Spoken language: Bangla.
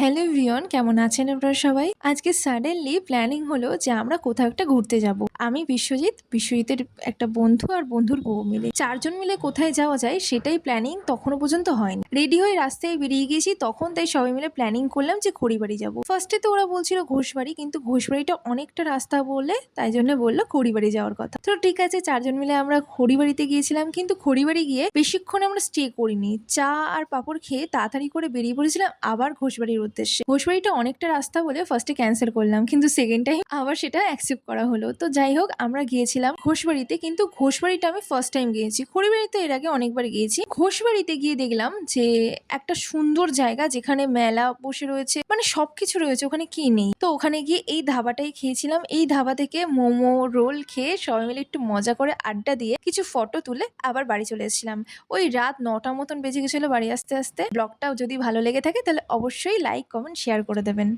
হ্যালো এভরিওয়ান, কেমন আছেন আপনারা সবাই? আজকে সাডেনলি প্ল্যানিং হলো যে আমরা কোথাও একটা ঘুরতে যাব। আমি বিশ্বজিতের একটা বন্ধু আর বন্ধুর বউ মিলে ৪ জন মিলে কোথায় যাওয়া যায় সেটাই প্ল্যানিং তখনও পর্যন্ত হয়নি। রেডি হয়ে রাস্তায় বেরিয়ে গেছি, তখন তাই সবাই মিলে প্ল্যানিং করলাম যে খড়িবাড়ি যাব। ফার্স্টে তো ওরা বলছিল ঘোষবাড়ি, কিন্তু ঘোষবাড়িটা অনেকটা রাস্তা বলে তাই জন্য বললো খড়িবাড়ি যাওয়ার কথা। তো ঠিক আছে, ৪ জন মিলে আমরা খড়িবাড়িতে গিয়েছিলাম, কিন্তু খড়িবাড়ি গিয়ে বেশিক্ষণ আমরা স্টে করিনি। চা আর পাঁপড় খেয়ে তাড়াতাড়ি করে বেরিয়ে পড়েছিলাম আবার ঘোষবাড়ির উদ্দেশ্যে। ঘোষবাড়িটা অনেকটা রাস্তা বলে ফার্স্টে ক্যান্সেল করলাম, কিন্তু সেকেন্ড টাইম আবার সেটা অ্যাকসেপ্ট করা হলো। তো যাই হোক, আমরা গিয়েছিলাম ঘোষবাড়িতে, কিন্তু ঘোষবাড়িটা আমি ফার্স্ট টাইম গিয়েছি। খড়িবাড়িতে এর আগে অনেকবার গিয়েছি। ঘোষবাড়িতে গিয়ে দেখলাম যে একটা সুন্দর জায়গা, যেখানে মেলা বসে রয়েছে, মানে সবকিছু রয়েছে, ওখানে কি নেই। তো ওখানে গিয়ে এই ধাবাটাই খেয়েছিলাম। এই ধাবা থেকে মোমো রোল খেয়ে সবাই মিলে একটু মজা করে আড্ডা দিয়ে কিছু ফটো তুলে আবার বাড়ি চলে এসেছিলাম। ওই রাত ৯টা মতন বেজে গেছিলো বাড়ি আসতে আসতে। ব্লগটাও যদি ভালো লেগে থাকে তাহলে অবশ্যই লাইক, কমেন্ট, শেয়ার করে দেবেন।